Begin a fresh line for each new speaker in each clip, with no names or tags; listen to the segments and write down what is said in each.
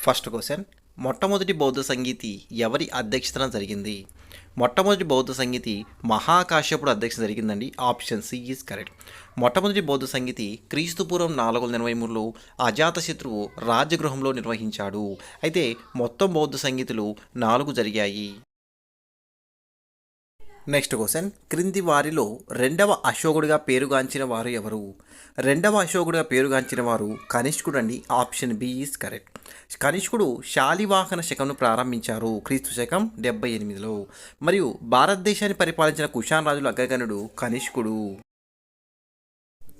First question, మొట్టమొదటి బౌద్ధ సంగీతి ఎవరి అధ్యక్షతన జరిగింది? మొట్టమొదటి బౌద్ధ సంగీతి మహాకాశ్యపుడు అధ్యక్షత జరిగిందండి. Option C is correct. మొట్టమొదటి బౌద్ధ సంగీతి క్రీస్తుపూర్వం 483లో అజాతశత్రువు రాజగృహంలో నిర్వహించాడు. అయితే మొత్తం బౌద్ధ సంగీతులు 4 జరిగాయి. నెక్స్ట్ క్వశ్చన్, క్రింది వారిలో రెండవ అశోకుడిగా పేరుగాంచిన వారు ఎవరు? రెండవ అశోకుడిగా పేరుగాంచిన వారు కనిష్కుడు అండి. Option B is correct. కనిష్కుడు శాలివాహన శకంను ప్రారంభించారు క్రీస్తు శకం 78లో. మరియు భారతదేశాన్ని పరిపాలించిన కుషాన్ రాజుల అగ్రగణుడు కనిష్కుడు.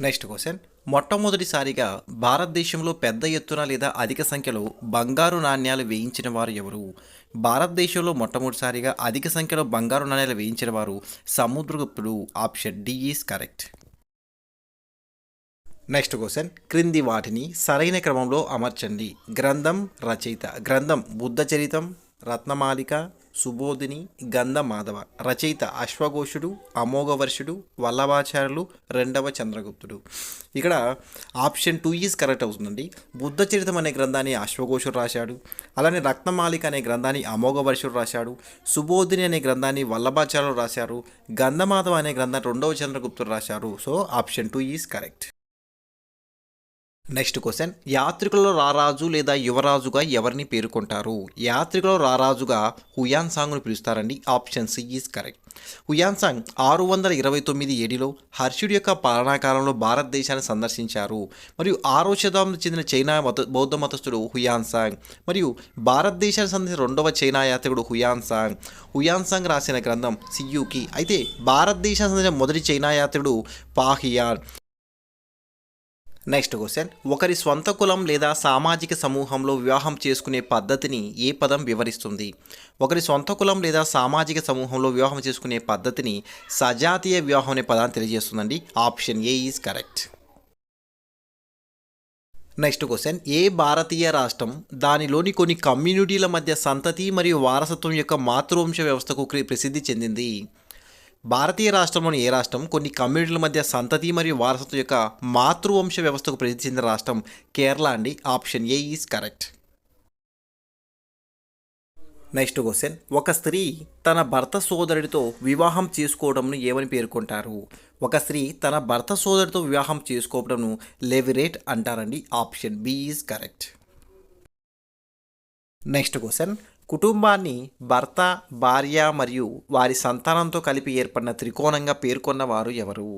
నెక్స్ట్ క్వశ్చన్, మొట్టమొదటిసారిగా భారతదేశంలో పెద్ద ఎత్తున లేదా అధిక సంఖ్యలో బంగారు నాణ్యాలు వేయించిన వారు ఎవరు? భారతదేశంలో మొట్టమొదటిసారిగా అధిక సంఖ్యలో బంగారు నాణ్యాలు వేయించిన వారు సముద్రగుప్తుడు. Option D is correct. Next question, క్రింది వాటిని సరైన క్రమంలో అమర్చండి. గ్రంథం రచయిత. గ్రంథం బుద్ధ చరితం, రత్నమాలిక, సుబోధిని, గంధ మాధవ. రచయిత అశ్వఘోషుడు, అమోఘవర్షుడు, వల్లభాచార్యులు, రెండవ చంద్రగుప్తుడు. ఇక్కడ ఆప్షన్ 2 ఈజ్ కరెక్ట్ అవుతుందండి. బుద్ధ చరితం అనే గ్రంథాన్ని అశ్వఘోషుడు రాశాడు. అలానే రత్నమాలిక అనే గ్రంథాన్ని అమోఘవర్షుడు రాశాడు. సుబోధిని అనే గ్రంథాన్ని వల్లభాచార్యులు రాశారు. గంధమాధవ అనే గ్రంథాన్ని రెండవ చంద్రగుప్తుడు రాశారు. So option 2 is correct. Next question, యాత్రికులలో రారాజు లేదా యువరాజుగా ఎవరిని పేర్కొంటారు? యాత్రికులలో రారాజుగా హుయాన్సాంగ్ను పిలుస్తారండి. Option C is correct. Hiuen Tsang 629 ఏడిలో హర్షుడి యొక్క పాలనాకాలంలో భారతదేశాన్ని సందర్శించారు. మరియు 6వ శతాబ్దం చెందిన చైనా బౌద్ధ మతస్థుడు హుయాన్సాంగ్ మరియు భారతదేశాన్ని సందర్శించిన రెండవ చైనా యాత్రికుడు హుయాన్సాంగ్. హుయాన్సాంగ్ రాసిన గ్రంథం సియూకి. అయితే భారతదేశానికి సంబంధించిన మొదటి చైనా యాత్రికుడు పాహియాన్. నెక్స్ట్ క్వశ్చన్, ఒకరి స్వంత కులం లేదా సామాజిక సమూహంలో వివాహం చేసుకునే పద్ధతిని ఏ పదం వివరిస్తుంది? ఒకరి సొంత కులం లేదా సామాజిక సమూహంలో వివాహం చేసుకునే పద్ధతిని సజాతీయ వివాహం అనే పదాన్ని తెలియజేస్తుందండి. Option A is correct. Next question, ఏ భారతీయ రాష్ట్రం దానిలోని కొన్ని కమ్యూనిటీల మధ్య సంతతి మరియు వారసత్వం యొక్క మాతృవంశ వ్యవస్థకు ప్రసిద్ధి చెందింది? భారతీయ రాష్ట్రంలోని ఏ రాష్ట్రం కొన్ని కమ్యూనిటీల మధ్య సంతతి మరియు వారసత్వం యొక్క మాతృవంశ వ్యవస్థకు ప్రసిద్ధి చెందిన రాష్ట్రం కేరళ అండి. Option A is correct. Next question, ఒక స్త్రీ తన భర్త సోదరుడితో వివాహం చేసుకోవడంను ఏమని పేర్కొంటారు? ఒక స్త్రీ తన భర్త సోదరుడితో వివాహం చేసుకోవడంను లెవిరేట్ అంటారండి. Option B is correct. Next question, కుటుంబాన్ని భర్త, భార్య మరియు వారి సంతానంతో కలిపి ఏర్పడిన త్రికోణంగా పేర్కొన్న వారు ఎవరు?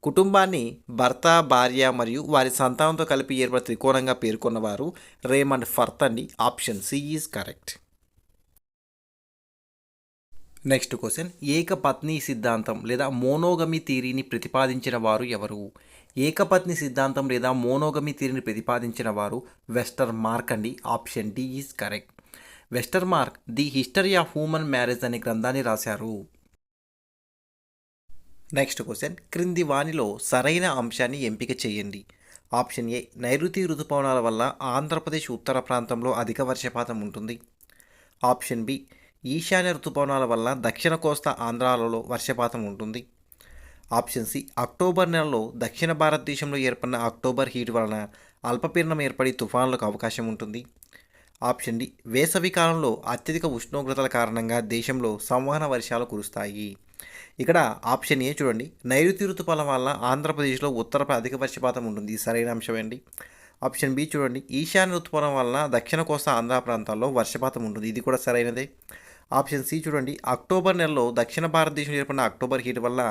కుటుంబాన్ని భర్త, భార్య మరియు వారి సంతానంతో కలిపి ఏర్పడిన త్రికోణంగా పేర్కొన్నవారు రేమండ్ ఫర్త్ అండి. Option C is correct. Next question, ఏకపత్ని సిద్ధాంతం లేదా మోనోగమి థియరీని ప్రతిపాదించిన వారు ఎవరు? ఏకపత్ని సిద్ధాంతం లేదా మోనోగమి థియరీని ప్రతిపాదించిన వారు వెస్టర్ మార్క్ అండి. Option D is correct. Westermarck the history of human marriage అనే గ్రంథాన్ని రాశారు. నెక్స్ట్ క్వశ్చన్, క్రింది వానిలో సరైన అంశాన్ని ఎంపిక చేయండి. ఆప్షన్ ఏ, నైరుతి ఋతుపవనాల వల్ల ఆంధ్రప్రదేశ్ ఉత్తర ప్రాంతంలో అధిక వర్షపాతం ఉంటుంది. ఆప్షన్ బి, ఈశాన్య ఋతుపవనాల వల్ల దక్షిణ కోస్తా ఆంధ్రాలలో వర్షపాతం ఉంటుంది. ఆప్షన్ సి, అక్టోబర్ నెలలో దక్షిణ భారతదేశంలో ఏర్పడిన అక్టోబర్ హీట్ వలన అల్పపీడనం ఏర్పడి తుఫానులకు అవకాశం ఉంటుంది. ఆప్షన్ డి, వేసవి కాలంలో అత్యధిక ఉష్ణోగ్రతల కారణంగా దేశంలో సంవహన వర్షాలు కురుస్తాయి. ఇక్కడ ఆప్షన్ ఏ చూడండి, నైరుతి ఋతుపవనాల వల్ల ఆంధ్రప్రదేశ్లో ఉత్తరపై అధిక వర్షపాతం ఉంటుంది. ఇది సరైన అంశం అండి. ఆప్షన్ బి చూడండి, ఈశాన్య ఋతుపవనం వలన దక్షిణ కోస్తా ఆంధ్ర ప్రాంతాల్లో వర్షపాతం ఉంటుంది. ఇది కూడా సరైనదే. ఆప్షన్ సి చూడండి, అక్టోబర్ నెలలో దక్షిణ భారతదేశంలో ఏర్పడిన అక్టోబర్ హీట్ వల్ల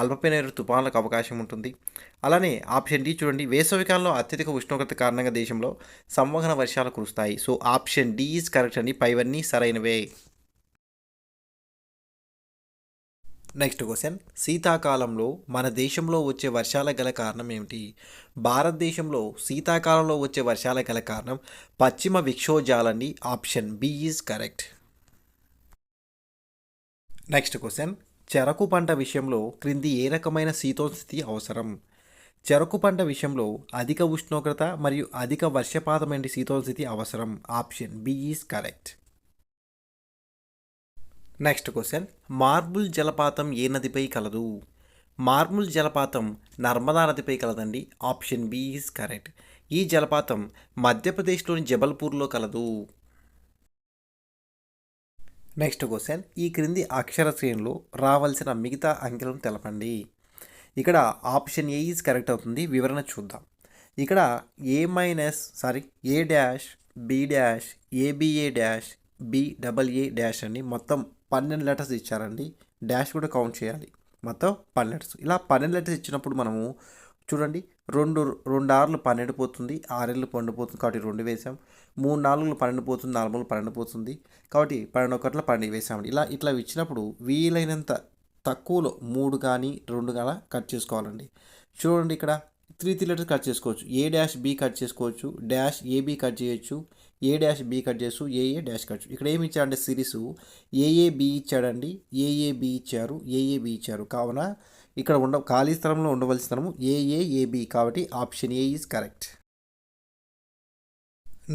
అల్పపీడన తుఫానులకు అవకాశం ఉంటుంది. అలానే ఆప్షన్ డి చూడండి, వేసవికాలంలో అత్యధిక ఉష్ణోగ్రత కారణంగా దేశంలో సంవహన వర్షాలు కురుస్తాయి. So option D is correct అండి. పైవన్నీ సరైనవే. నెక్స్ట్ క్వశ్చన్, శీతాకాలంలో మన దేశంలో వచ్చే వర్షాల గల కారణం ఏమిటి? భారతదేశంలో శీతాకాలంలో వచ్చే వర్షాల గల కారణం పశ్చిమ విక్షోభాలండి. Option B is correct. Next question, చెరకు పంట విషయంలో క్రింది ఏ రకమైన శీతోస్థితి అవసరం? చెరకు పంట విషయంలో అధిక ఉష్ణోగ్రత మరియు అధిక వర్షపాతం వంటి శీతోస్థితి అవసరం. Option B is correct. Next question, marble జలపాతం ఏ నదిపై కలదు? మార్బుల్ జలపాతం నర్మదా నదిపై కలదండి. Option B is correct. ఈ జలపాతం మధ్యప్రదేశ్లోని జబల్పూర్లో కలదు. నెక్స్ట్ క్వశ్చన్, ఈ క్రింది అక్షర శ్రేణిలో రావాల్సిన మిగతా అంకెలను తెలపండి. ఇక్కడ ఆప్షన్ ఏ ఈజ్ కరెక్ట్ అవుతుంది. వివరణ చూద్దాం. ఇక్కడ A dash, B dash, ABA dash, BAA dash అని మొత్తం 12 లెటర్స్ ఇచ్చారండి. డాష్ కూడా కౌంట్ చేయాలి. మొత్తం 12 లెటర్స్. ఇలా 12 లెటర్స్ ఇచ్చినప్పుడు మనము చూడండి, రెండు రెండు ఆరులు 12 పోతుంది, 6 12 పోతుంది కాబట్టి 2 వేసాం. 3 4 12 పోతుంది, 4 12 పోతుంది కాబట్టి 12 1 12 వేసామండి. ఇట్లా ఇచ్చినప్పుడు వీలైనంత తక్కువలో 3 కానీ 2 కానీ కట్ చేసుకోవాలండి. చూడండి, ఇక్కడ 3 లెటర్స్ కట్ చేసుకోవచ్చు. ఏ డాష్ బి కట్ చేసుకోవచ్చు, డాష్ ఏబి కట్ చేయొచ్చు, ఏ డాష్ బి కట్ చేయొచ్చు, ఏఏ డాష్ కట్. ఇక్కడ ఏమి ఇచ్చాడంటే సిరీస్ ఏఏబి ఇచ్చాడండి, ఏఏబి ఇచ్చారు, ఏఏబి ఇచ్చారు. కావున ఇక్కడ ఖాళీ స్థలంలో ఉండవలసిన స్థలము ఏఏఏబి కాబట్టి option A is correct.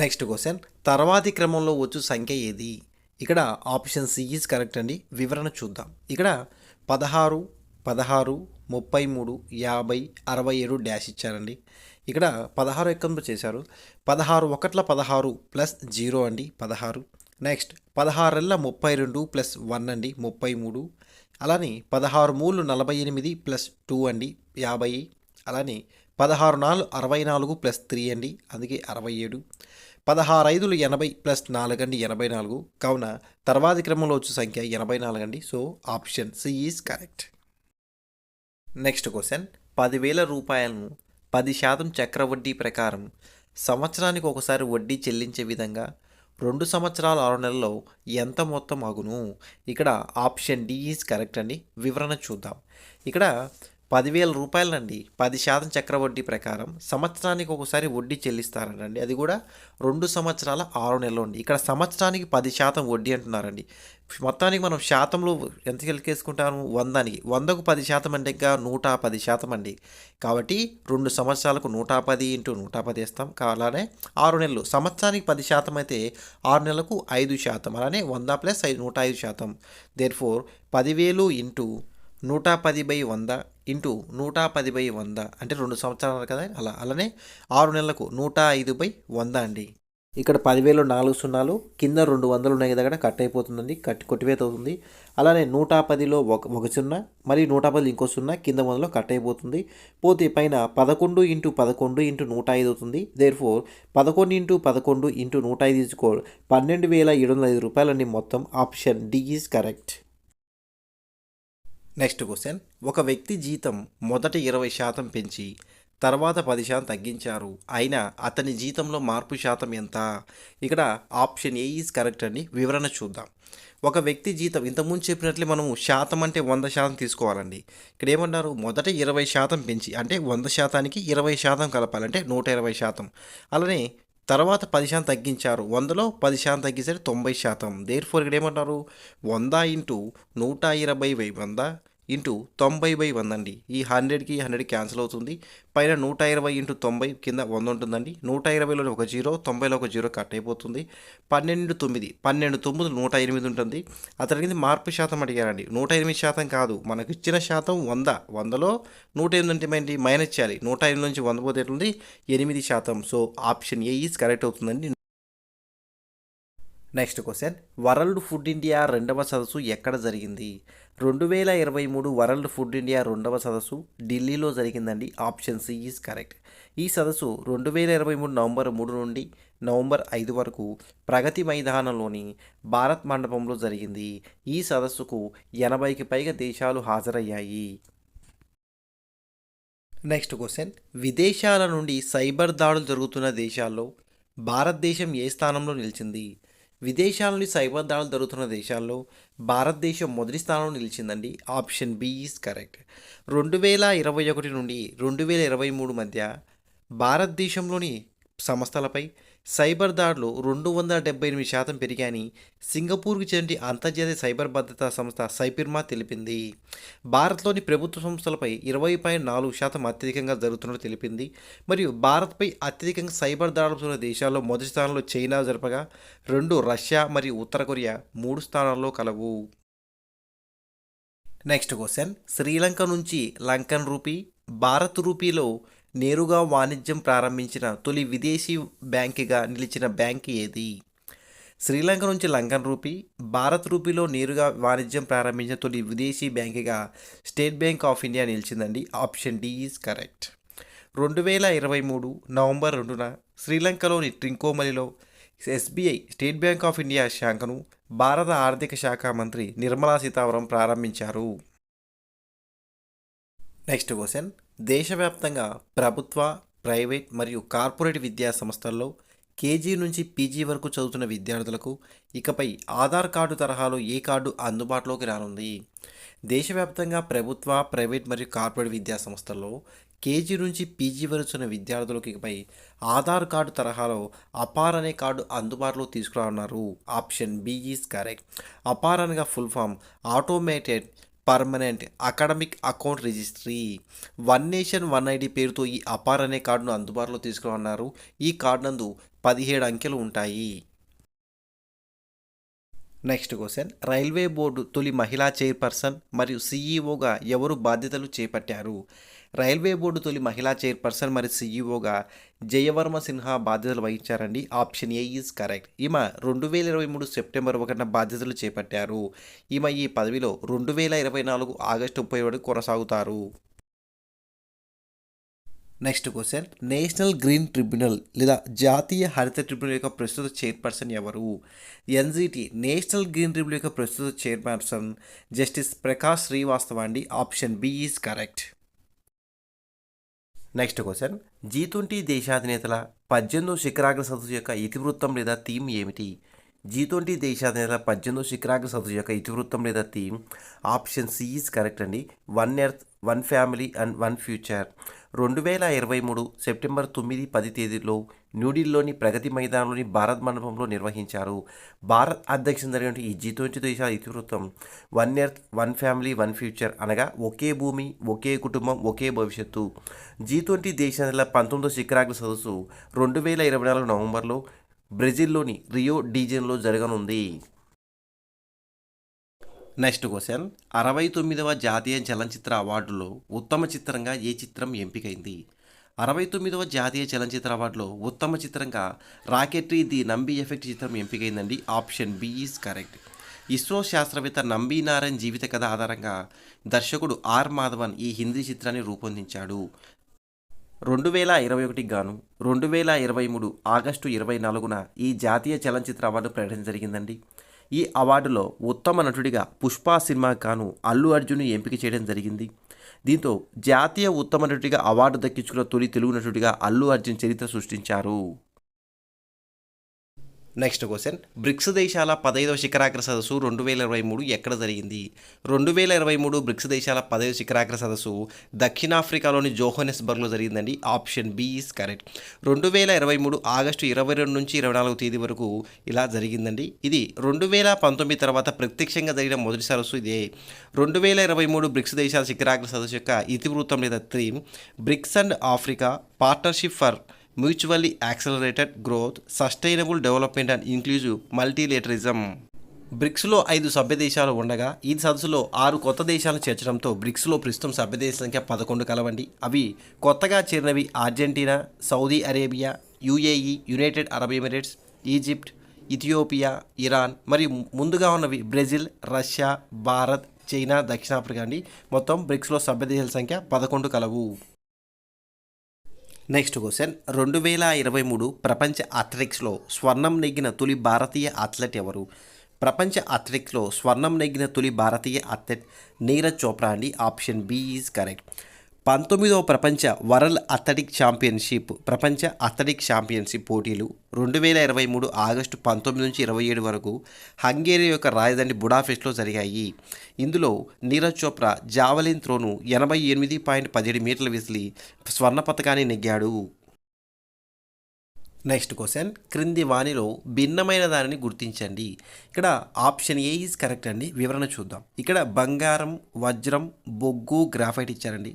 Next question, తర్వాతి క్రమంలో వచ్చు సంఖ్య ఏది? ఇక్కడ ఆప్షన్ సి ఈజ్ కరెక్ట్ అండి. వివరణ చూద్దాం. ఇక్కడ 16, 33, 50, 67 డాష్ ఇచ్చారండి. ఇక్కడ 16 ఎక్కంలో చేశారు. 16 1 16 ప్లస్ 0 అండి 16. నెక్స్ట్ 16 32 ప్లస్ 1 అండి 33. అలానే 16 3 48 ప్లస్ 2 అండి 50. అలానే 16 4 64 ప్లస్ 3 అండి, అందుకే 67. 16 5 80 ప్లస్ 4 అండి 84. కావున తర్వాతి క్రమంలో వచ్చే సంఖ్య 84 అండి. So option C is correct. Next question, 10,000 రూపాయలను 10% చక్రవడ్డీ ప్రకారం సంవత్సరానికి ఒకసారి వడ్డీ చెల్లించే విధంగా 2 సంవత్సరాల 6 నెలల్లో ఎంత మొత్తం అగును? ఇక్కడ ఆప్షన్ డి ఈజ్ కరెక్ట్ అండి. వివరణ చూద్దాం. ఇక్కడ 10,000 రూపాయలండి 10% చక్రవడ్డీ ప్రకారం సంవత్సరానికి ఒకసారి వడ్డీ చెల్లిస్తారండి. అది కూడా 2 సంవత్సరాల 6 నెలలు అండి. ఇక్కడ సంవత్సరానికి 10% వడ్డీ అంటున్నారండి. మొత్తానికి మనం శాతంలో ఎంత లెక్కేసుకుంటాము? 100కి 100కు 10% అంటే ఇంకా 110% అండి. కాబట్టి 2 సంవత్సరాలకు 110 ఇంటూ 110 వేస్తాం. అలానే 6 నెలలు సంవత్సరానికి 10% అయితే 6 నెలలకు 5%. అలానే 100 ప్లస్ 105%. దేర్ఫోర్ 10,000 ఇంటూ 110/100 ఇంటూ 110/100 అంటే 2 సంవత్సరాలు కదా. అలానే 6 నెలలకు 105/100 అండి. ఇక్కడ 10,000 4 సున్నాలు కింద 200 ఉన్నాయి కదా, అక్కడ కట్ అయిపోతుందండి, కొట్టివేత అవుతుంది. అలానే 110లో ఒక సున్నా, మరి 110 ఇంకో సున్నా కింద మొదలో కట్ అయిపోతుంది. పోతే పైన 11 ఇంటూ 11 ఇంటూ 105 అవుతుంది. దేర్ఫోర్ 11 ఇంటూ 11 ఇంటూ 105 తీసుకో 12,705 రూపాయలండి మొత్తం. Option D is correct. Next question, ఒక వ్యక్తి జీతం మొదట 20% పెంచి తర్వాత 10% తగ్గించారు, అయినా అతని జీతంలో మార్పు శాతం ఎంత? ఇక్కడ ఆప్షన్ ఏ ఈజ్ కరెక్ట్ అండి. వివరణ చూద్దాం. ఒక వ్యక్తి జీతం ఇంతకుముందు చెప్పినట్లే మనము శాతం అంటే 100% తీసుకోవాలండి. ఇక్కడ ఏమన్నారు? మొదట 20% పెంచి అంటే 100%కి 20% కలపాలంటే 120%. అలానే తర్వాత 10% తగ్గించారు, 100లో 10% తగ్గించారు 90%. దేర్ఫోర్ ఇక్కడ ఏమంటారు? 100 ఇంటూ 120/100 ఇంటూ 90/100 అండి. ఈ 100కి 100 క్యాన్సిల్ అవుతుంది. పైన 120 ఇంటూ 90 కింద 100 ఉంటుందండి. 120లో ఒక 0, 90లో ఒక 0 కట్ అయిపోతుంది. 12 9 12 9 108 ఉంటుంది. అతనికి మార్పు శాతం అడిగారండి. 108% కాదు, మనకు ఇచ్చిన శాతం 100. 100లో 108 అంటే ఏంటి? మైనస్ చేయాలి. 108 నుంచి 100 పోతే ఎట్లుంది? 8%. So option A is correct అవుతుందండి. Next question, world food India 2వ సదస్సు ఎక్కడ జరిగింది? 2023 వరల్డ్ ఫుడ్ ఇండియా 2వ సదస్సు ఢిల్లీలో జరిగిందండి. Option C is correct. ఈ సదస్సు 2023 నవంబర్ 3 నుండి నవంబర్ 5 వరకు ప్రగతి మైదానంలోని భారత్ మండపంలో జరిగింది. ఈ సదస్సుకు 80కి పైగా దేశాలు హాజరయ్యాయి. నెక్స్ట్ క్వశ్చన్, విదేశాల నుండి సైబర్ దాడులు జరుగుతున్న దేశాల్లో భారతదేశం ఏ స్థానంలో నిలిచింది? విదేశాల నుండి సైబర్ దాడులు జరుగుతున్న దేశాల్లో భారతదేశం మొదటి స్థానంలో నిలిచిందండి. Option B is correct. 2021 నుండి 2023 మధ్య భారతదేశంలోని సంస్థలపై సైబర్ దాడులు 278% పెరిగాయని సింగపూర్కు చెందిన అంతర్జాతీయ సైబర్ భద్రతా సంస్థ సైబర్మా తెలిపింది. భారత్లోని ప్రభుత్వ సంస్థలపై 20.4% అత్యధికంగా జరుగుతున్నట్టు తెలిపింది. మరియు భారత్పై అత్యధికంగా సైబర్ దాడులు జరుగుతున్న దేశాల్లో మొదటి స్థానంలో చైనా జరపగా 2 రష్యా మరియు ఉత్తర కొరియా 3 స్థానాల్లో కలవు. నెక్స్ట్ క్వశ్చన్, శ్రీలంక నుంచి లంకన్ రూపీ, భారత్ రూపీలో నేరుగా వాణిజ్యం ప్రారంభించిన తొలి విదేశీ బ్యాంకుగా నిలిచిన బ్యాంక్ ఏది? శ్రీలంక నుంచి లంకన్ రూపీ, భారత్ రూపీలో నేరుగా వాణిజ్యం ప్రారంభించిన తొలి విదేశీ బ్యాంకుగా స్టేట్ బ్యాంక్ ఆఫ్ ఇండియా నిలిచిందండి. Option D is correct. 2023 November 2న శ్రీలంకలోని ట్రింకోమలిలో SBI state bank of India శాఖను భారత ఆర్థిక శాఖ మంత్రి నిర్మలా సీతారామన్ ప్రారంభించారు. నెక్స్ట్ క్వశ్చన్, దేశవ్యాప్తంగా ప్రభుత్వ, ప్రైవేట్ మరియు కార్పొరేట్ విద్యా సంస్థల్లో కేజీ నుంచి పీజీ వరకు చదువుతున్న విద్యార్థులకు ఇకపై ఆధార్ కార్డు తరహాలో ఏ కార్డు అందుబాటులోకి రానుంది? దేశవ్యాప్తంగా ప్రభుత్వ, ప్రైవేట్ మరియు కార్పొరేట్ విద్యా సంస్థల్లో కేజీ నుంచి పీజీ వరకు చదివిన విద్యార్థులకు ఇకపై ఆధార్ కార్డు తరహాలో అపార్ అనే కార్డు అందుబాటులో తీసుకురానున్నారు. Option B is correct. APAAR అనగా full form automated permanent academic account registry. One nation one ID పేరుతో ఈ అపార్ అనే కార్డును అందుబాటులో తీసుకురానున్నారు. ఈ కార్డు నందు 17 అంకెలు ఉంటాయి. నెక్స్ట్ క్వశ్చన్, రైల్వే బోర్డు తొలి మహిళా చైర్పర్సన్ మరియు సీఈఓగా ఎవరు బాధ్యతలు చేపట్టారు? రైల్వే బోర్డు తొలి మహిళా చైర్పర్సన్ మరియు సీఈఓగా జయవర్మ సిన్హా బాధ్యతలు వహించారండి. Option A is correct. ఈమె 2023 సెప్టెంబర్ 1న బాధ్యతలు చేపట్టారు. ఈమె ఈ పదవిలో 2024 ఆగస్టు 30 వరకు కొనసాగుతారు. Next question, national green tribunal లేదా జాతీయ హరిత ట్రిబ్యునల్ యొక్క ప్రస్తుత చైర్పర్సన్ ఎవరు? ఎన్జిటి నేషనల్ గ్రీన్ ట్రిబ్యునల్ యొక్క ప్రస్తుత చైర్పర్సన్ జస్టిస్ ప్రకాష్ శ్రీవాస్తవ అండి. Option B is correct. Next question, G20 దేశాధినేతల 18వ శిఖరాగ్ర సదస్సు యొక్క ఇతివృత్తం లేదా థీమ్ ఏమిటి? G20 దేశాధినేతల 18వ శిఖరాగ్ర సదస్సు యొక్క ఇతివృత్తం లేదా theme option C is correct అండి. One earth, one family and one future. 2023 September 9, 10 తేదీల్లో న్యూఢిల్లీలోని ప్రగతి మైదానంలోని భారత్ మండపంలో నిర్వహించారు. భారత్ అధ్యక్షత జరిగిన ఈ G20 దేశాల ఇతివృత్తం one earth, one family, one future అనగా ఒకే భూమి, ఒకే కుటుంబం, ఒకే భవిష్యత్తు. G20 దేశాల 19వ శిఖరాగ్ర సదస్సు 2024 నవంబర్లో బ్రెజిల్లోని రియో డీజెన్లో జరగనుంది. నెక్స్ట్ క్వశ్చన్, 69వ జాతీయ చలనచిత్ర అవార్డులో ఉత్తమ చిత్రంగా ఏ చిత్రం ఎంపికైంది? 69వ జాతీయ చలనచిత్ర అవార్డులో ఉత్తమ చిత్రంగా రాకెట్రీ ది నంబి ఎఫెక్ట్ చిత్రం ఎంపికైందండి. Option B is correct. ISRO శాస్త్రవేత్త నంబి నారాయణ్ జీవిత కథ ఆధారంగా దర్శకుడు ఆర్ మాధవన్ ఈ హిందీ చిత్రాన్ని రూపొందించాడు. 2021 గాను 2023 ఆగస్టు 24న ఈ జాతీయ చలనచిత్ర అవార్డు ప్రకటన జరిగిందండి. ఈ అవార్డులో ఉత్తమ నటుడిగా పుష్ప సినిమాకు గాను అల్లు అర్జున్ ఎంపిక చేయడం జరిగింది. దీంతో జాతీయ ఉత్తమ నటుడిగా అవార్డు దక్కించుకున్న తొలి తెలుగు నటుడిగా అల్లు అర్జున్ చరిత్ర సృష్టించారు. నెక్స్ట్ క్వశ్చన్, బ్రిక్స్ దేశాల 15వ శిఖరాగ్ర సదస్సు 2023 ఎక్కడ జరిగింది? 2023 బ్రిక్స్ దేశాల 15వ శిఖరాగ్ర సదస్సు దక్షిణాఫ్రికాలోని జోహనెస్బర్గ్లో జరిగిందండి. Option B is correct. 2023 August 22 నుంచి 24 తేదీ వరకు ఇలా జరిగిందండి. ఇది 2019 తర్వాత ప్రత్యక్షంగా జరిగిన మొదటి సదస్సు ఇదే. 2023 బ్రిక్స్ దేశాల శిఖరాగ్ర సదస్సు యొక్క ఇతివృత్తం లేదా theme BRICS and Africa partnership for mutually accelerated growth, sustainable development and inclusive multilateralism. బ్రిక్స్లో 5 సభ్య దేశాలు ఉండగా ఈ సదస్సులో 6 కొత్త దేశాలను చేర్చడంతో బ్రిక్స్లో ప్రస్తుతం సభ్య దేశాల సంఖ్య 11 కలవండి. అవి కొత్తగా చేరినవి Argentina, Saudi Arabia, UAE, United Arab Emirates, Egypt, Ethiopia, Iran మరియు ముందుగా ఉన్నవి బ్రెజిల్, రష్యా, భారత్, చైనా, దక్షిణాఫ్రికా అండి. మొత్తం బ్రిక్స్లో సభ్య దేశాల సంఖ్య 11 కలవు. నెక్స్ట్ క్వశ్చన్, 2023 ప్రపంచ అథ్లెటిక్స్లో స్వర్ణం నెగ్గిన తొలి భారతీయ అథ్లెట్ ఎవరు? ప్రపంచ అథ్లెటిక్స్లో స్వర్ణం నెగ్గిన తొలి భారతీయ అథ్లెట్ నీరజ్ చోప్రా అండి. Option B is correct. 19వ ప్రపంచ వరల్డ్ అథ్లెటిక్ ఛాంపియన్షిప్ పోటీలు 2023 ఆగస్టు 19 నుంచి 27 వరకు హంగేరీ యొక్క రాజధాని బుడాపెస్ట్లో జరిగాయి. ఇందులో నీరజ్ చోప్రా జావలిన్ త్రోను 88.17 మీటర్ల విసిలి స్వర్ణ పతకాన్ని నెగ్గాడు. నెక్స్ట్ క్వశ్చన్, క్రింది వానిలో భిన్నమైన దానిని గుర్తించండి. ఇక్కడ ఆప్షన్ ఏ ఈజ్ కరెక్ట్ అండి. వివరణ చూద్దాం. ఇక్కడ బంగారం, వజ్రం, బొగ్గు, గ్రాఫైట్ ఇచ్చారండి.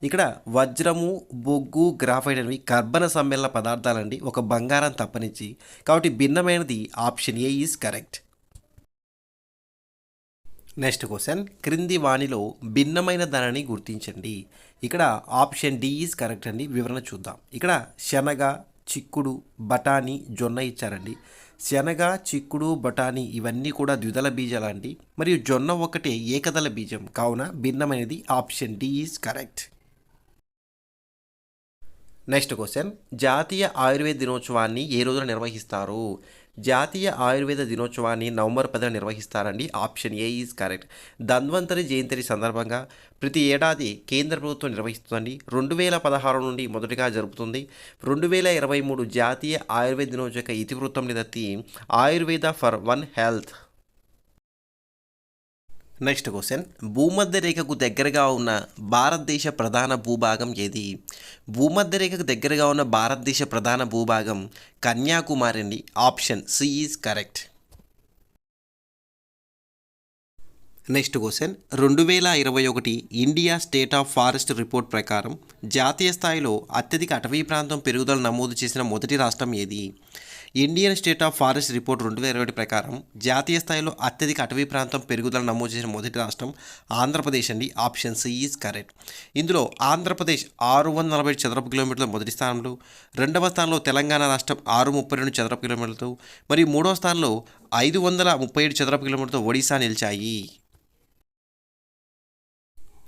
ఇక్కడ వజ్రము, బొగ్గు, గ్రాఫైట్ అనేవి కర్బన సమ్మేళన పదార్థాలండి, ఒక బంగారం తప్పనిచ్చి. కాబట్టి భిన్నమైనది option A is correct. Next question క్రింది వాణిలో భిన్నమైన ధరని గుర్తించండి. ఇక్కడ ఆప్షన్ డి ఈజ్ కరెక్ట్ అండి. వివరణ చూద్దాం. ఇక్కడ శనగ, చిక్కుడు, బఠానీ, జొన్న ఇచ్చారండి. శనగ, చిక్కుడు, బఠానీ ఇవన్నీ కూడా ద్విదళ బీజాలండి. మరియు జొన్న ఒకటే ఏకదళ బీజం, కావున భిన్నమైనది option D is correct. Next question జాతీయ ఆయుర్వేద దినోత్సవాన్ని ఏ రోజున నిర్వహిస్తారు? జాతీయ ఆయుర్వేద దినోత్సవాన్ని నవంబర్ 10న నిర్వహిస్తారండి. Option A is correct. Dhanvantari Jayanti సందర్భంగా ప్రతి ఏడాది కేంద్ర ప్రభుత్వం నిర్వహిస్తుందండి. 2016 నుండి మొదటిగా జరుపుతుంది. 2023 జాతీయ ఆయుర్వేద దినోత్సవ యొక్క ఇతివృత్తం లేదా theme Ayurveda for one health. Next question భూమధ్య రేఖకు దగ్గరగా ఉన్న భారతదేశ ప్రధాన భూభాగం ఏది? భూమధ్య రేఖకు దగ్గరగా ఉన్న భారతదేశ ప్రధాన భూభాగం కన్యాకుమారి అండి. Option C is correct. Next question 2021 India state of forest report ప్రకారం జాతీయ స్థాయిలో అత్యధిక అటవీ ప్రాంతం పెరుగుదల నమోదు చేసిన మొదటి రాష్ట్రం ఏది? Indian state of forest report 2021 ప్రకారం జాతీయ స్థాయిలో అత్యధిక అటవీ ప్రాంతం పెరుగుదల నమోదు చేసిన మొదటి రాష్ట్రం ఆంధ్రప్రదేశ్ అండి. Option C is correct. ఇందులో ఆంధ్రప్రదేశ్ 640 చదరపు కిలోమీటర్ల మొదటి స్థానంలో, రెండవ స్థానంలో తెలంగాణ రాష్ట్రం 632 చదరపు కిలోమీటర్లతో, మరియు మూడవ స్థానంలో 537 చదరపు కిలోమీటర్లతో ఒడిశా నిలిచాయి.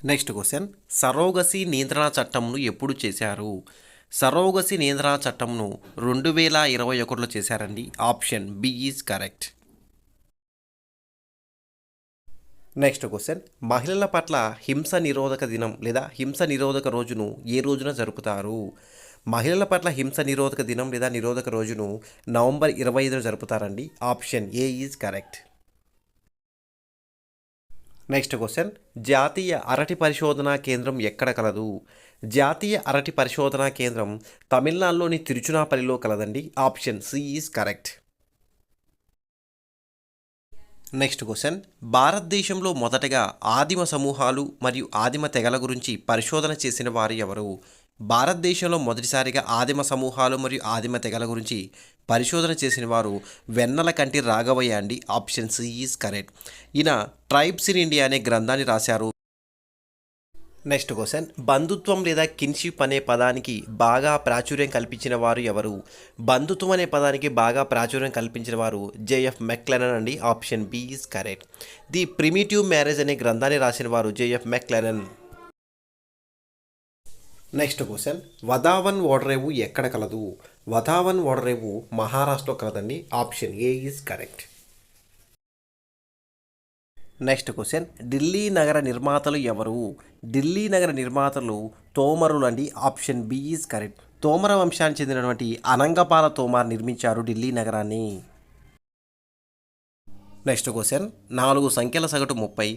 నెక్స్ట్ క్వశ్చన్ సరోగసి నియంత్రణ చట్టంను ఎప్పుడు చేశారు? సరోగసి నియంత్రణ చట్టంను 2021లో చేశారండి. Option B is correct. Next question మహిళల పట్ల హింస నిరోధక దినం లేదా హింస నిరోధక రోజును ఏ రోజున జరుపుతారు? మహిళల పట్ల హింస నిరోధక దినం లేదా నిరోధక రోజును నవంబర్ 25న జరుపుతారండి. Option A is correct. Next question జాతీయ అరటి పరిశోధనా కేంద్రం ఎక్కడ కలదు? జాతీయ అరటి పరిశోధనా కేంద్రం తమిళనాడులోని తిరుచునాపల్లిలో కలదండి. Option C is correct. Next question భారతదేశంలో మొదటగా ఆదిమ సమూహాలు మరియు ఆదిమ తెగల గురించి పరిశోధన చేసిన వారు ఎవరు? భారతదేశంలో మొదటిసారిగా ఆదిమ సమూహాలు మరియు ఆదిమ తెగల గురించి పరిశోధన చేసిన వారు వెన్నెల కంటి రాఘవయ్య అండి. Option C is correct. ఈయన ట్రైబ్స్ ఇన్ ఇండియా అనే గ్రంథాన్ని రాశారు. నెక్స్ట్ క్వశ్చన్ బంధుత్వం లేదా కిన్షిప్ అనే పదానికి బాగా ప్రాచుర్యం కల్పించిన వారు ఎవరు? బంధుత్వం అనే పదానికి బాగా ప్రాచుర్యం కల్పించిన వారు జేఎఫ్ మెక్లెనన్ అండి. Option B is correct. The primitive marriage అనే గ్రంథాన్ని రాసిన వారు JF McLennan. Next question Vadhavan ఓడరేవు ఎక్కడ కలదు? వధావన్ ఓడరేవు మహారాష్ట్రలో కలదండి. Option A is correct. Next question Delhi నగర నిర్మాతలు ఎవరు? ఢిల్లీ నగర నిర్మాతలు తోమరులు అండి. Option B is correct. తోమర వంశానికి చెందినటువంటి అనంగపాల తోమార్ నిర్మించారు ఢిల్లీ నగరాన్ని. నెక్స్ట్ క్వశ్చన్ 4 సంఖ్యల సగటు 30,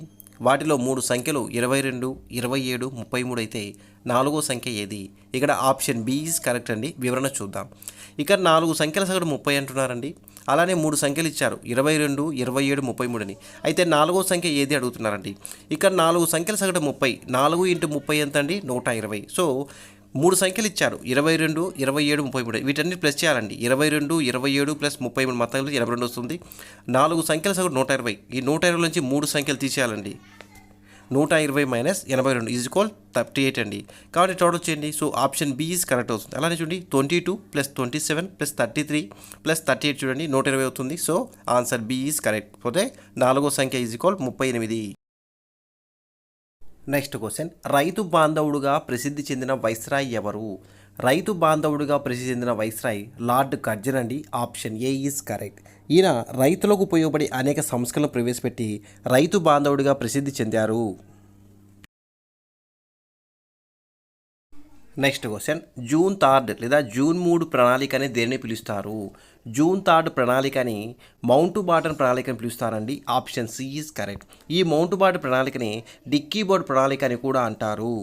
వాటిలో 3 సంఖ్యలు 22, 27, 33 అయితే 4వ సంఖ్య ఏది? ఇక్కడ ఆప్షన్ బి ఈజ్ కరెక్ట్ అండి. వివరణ చూద్దాం. ఇక్కడ 4 సంఖ్యల సగటు 30 అంటున్నారండి. అలానే 3 సంఖ్యలు ఇచ్చారు 22, 27, 33 అని. అయితే 4వ సంఖ్య ఏది అడుగుతున్నారండి. ఇక్కడ 4 సంఖ్యల సగటు 30, 4 ఇంటూ 30 ఎంత అండి? 120. సో 3 సంఖ్యలు ఇచ్చారు 22, 27, 33. వీటన్ని ప్లస్ చేయాలండి. 22, 27 ప్లస్ 33 మొత్తం 82 వస్తుంది. 4 సంఖ్యల సగటు 120. ఈ 120 నుంచి 3 సంఖ్యలు తీసేయాలండి. 120 మైనస్ 82 ఈజ్ ఈక్వల్ 38 అండి. కాబట్టి టోటల్ చేయండి. So option B is correct అవుతుంది. అలానే చూడండి 22 ప్లస్ 27 ప్లస్ 33 ప్లస్ 38 చూడండి 120 అవుతుంది. So answer B is correct. పోతే 4వ సంఖ్య ఈజ్ ఈక్వల్ 38. నెక్స్ట్ క్వశ్చన్ రైతు బాంధవుడుగా ప్రసిద్ధి చెందిన వైస్రాయ్ ఎవరు? రైతు బాంధవుడుగా ప్రసిద్ధి చెందిన వైస్రాయ్ లార్డ్ కర్జన్ అండి. Option A is correct. ఈయన రైతులకు ఉపయోగపడి అనేక సంస్కరణలు ప్రవేశపెట్టి రైతు బాంధవుడిగా ప్రసిద్ధి చెందారు. నెక్స్ట్ క్వశ్చన్ జూన్ 3 లేదా జూన్ 3 ప్రణాళికని దేనిని పిలుస్తారు? జూన్ 3 ప్రణాళికని మౌంట్ బాటన్ ప్రణాళికని పిలుస్తారండి. Option C is correct. ఈ మౌంట్ బాటన్ ప్రణాళికని డిక్కీ బోర్డ్ ప్రణాళిక అని కూడా అంటారు.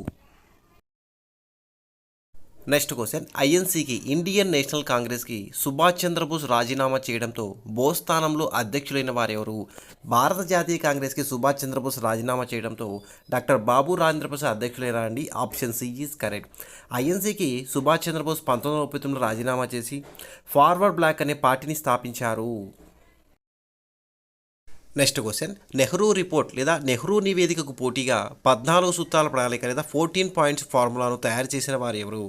నెక్స్ట్ క్వశ్చన్ ఐఎన్సీకి ఇండియన్ నేషనల్ కాంగ్రెస్కి సుభాష్ చంద్రబోస్ రాజీనామా చేయడంతో బోస్ స్థానంలో అధ్యక్షులైన వారెవరు? భారత జాతీయ కాంగ్రెస్కి సుభాష్ చంద్రబోస్ రాజీనామా చేయడంతో డాక్టర్ బాబు రాజేంద్ర ప్రసాద్ అధ్యక్షులైనారండి. Option C is correct. ఐఎన్సీకి సుభాష్ చంద్రబోస్ 1939లో రాజీనామా చేసి ఫార్వర్డ్ బ్లాక్ అనే పార్టీని స్థాపించారు. నెక్స్ట్ క్వశ్చన్ నెహ్రూ రిపోర్ట్ లేదా నెహ్రూ నివేదికకు పోటీగా 14 సూత్రాల ప్రణాళిక లేదా 14 పాయింట్స్ ఫార్ములాను తయారు చేసిన వారు ఎవరు?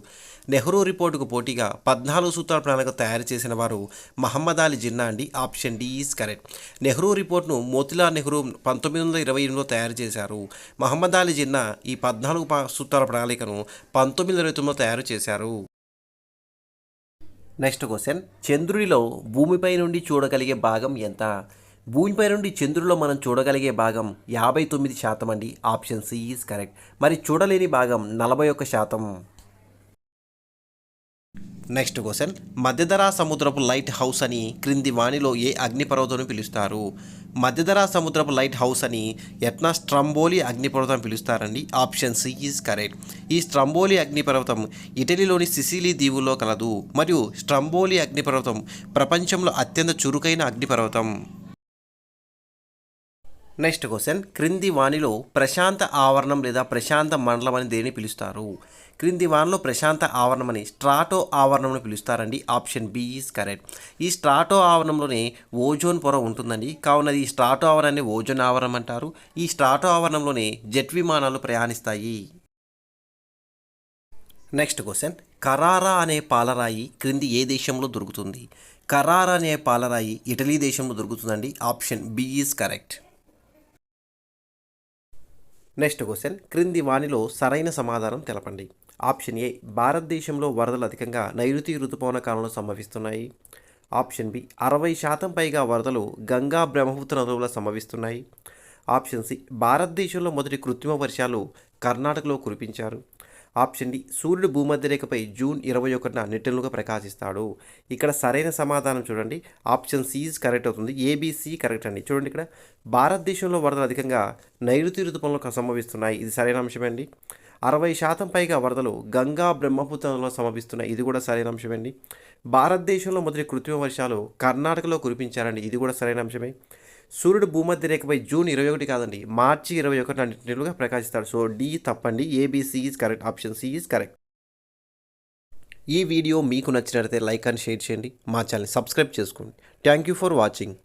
నెహ్రూ రిపోర్టుకు పోటీగా 14 సూత్రాల ప్రణాళిక తయారు చేసిన వారు మహమ్మద్ అలీ జిన్నా అండి. Option D is correct. Nehru రిపోర్ట్ను మోతిలాల్ నెహ్రూ 1928లో తయారు చేశారు. మహమ్మద్ అలీ జిన్నా ఈ 14 సూత్రాల ప్రణాళికను 1929లో తయారు చేశారు. నెక్స్ట్ క్వశ్చన్ చంద్రుడిలో భూమిపై నుండి చూడగలిగే భాగం ఎంత? భూమిపై నుండి చంద్రుడిలో మనం చూడగలిగే భాగం 59% అండి. Option C is correct. మరి చూడలేని భాగం 41%. నెక్స్ట్ క్వశ్చన్ మధ్యధరా సముద్రపు లైట్ హౌస్ అని క్రింది వాణిలో ఏ అగ్నిపర్వతం పిలుస్తారు? మధ్యధరా సముద్రపు లైట్ హౌస్ అని ఎట్నా స్ట్రంబోలి అగ్నిపర్వతం పిలుస్తారండి. Option C is correct. ఈ స్ట్రంబోలి అగ్నిపర్వతం ఇటలీలోని సిసిలీ దీవుల్లో కలదు. మరియు స్ట్రంబోలి అగ్నిపర్వతం ప్రపంచంలో అత్యంత చురుకైన అగ్నిపర్వతం. నెక్స్ట్ క్వశ్చన్ క్రింది వాణిలో ప్రశాంత ఆవరణం లేదా ప్రశాంత మండలం అని దేని పిలుస్తారు? క్రింది వానిలో ప్రశాంత ఆవరణం అని స్ట్రాటో ఆవరణంను పిలుస్తారండి. Option B is correct. ఈ స్ట్రాటో ఆవరణంలోనే ఓజోన్ పొర ఉంటుందండి. కావున ఈ స్ట్రాటో ఆవరణాన్ని ఓజోన్ ఆవరణం అంటారు. ఈ స్ట్రాటో ఆవరణంలోనే జెట్ విమానాలు ప్రయాణిస్తాయి. నెక్స్ట్ క్వశ్చన్ కరారా అనే పాలరాయి క్రింది ఏ దేశంలో దొరుకుతుంది? కరారా అనే పాలరాయి ఇటలీ దేశంలో దొరుకుతుందండి. Option B is correct. Next question క్రింది వానిలో సరైన సమాధానం తెలపండి. ఆప్షన్ ఏ భారతదేశంలో వరదలు అధికంగా నైరుతి ఋతుపవన కాలంలో సంభవిస్తున్నాయి. ఆప్షన్ బి 60% పైగా వరదలు గంగా బ్రహ్మపుత్ర నదులలో సంభవిస్తున్నాయి. ఆప్షన్ సి భారతదేశంలో మొదటి కృత్రిమ వర్షాలు కర్ణాటకలో కురిపించారు. ఆప్షన్ డి సూర్యుడు భూమధ్యరేఖపై జూన్ 21న నిట్టలుగా ప్రకాశిస్తాడు. ఇక్కడ సరైన సమాధానం చూడండి. ఆప్షన్ సి ఈజ్ కరెక్ట్ అవుతుంది. ఏబిసి కరెక్ట్ అండి. చూడండి ఇక్కడ భారతదేశంలో వరదలు అధికంగా నైరుతి ఋతుపవనంలో సంభవిస్తున్నాయి. ఇది సరైన అంశమే అండి. 60% పైగా వరదలు గంగా బ్రహ్మపుత్రలో సంభవిస్తున్నాయి. ఇది కూడా సరైన అంశమే అండి. భారతదేశంలో మొదటి కృత్రిమ వర్షాలు కర్ణాటకలో కురిపించారండి. ఇది కూడా సరైన అంశమే. సూర్యుడు భూమధ్య రేఖపై జూన్ 21 కాదండి మార్చి 21 నిలుగా ప్రకాశిస్తాడు. సో డి తప్పండి. ABC is correct. Option C is correct. ఈ వీడియో మీకు నచ్చినట్లయితే లైక్ అండ్ షేర్ చేయండి. మా ఛానల్ సబ్స్క్రైబ్ చేసుకోండి. Thank you for watching.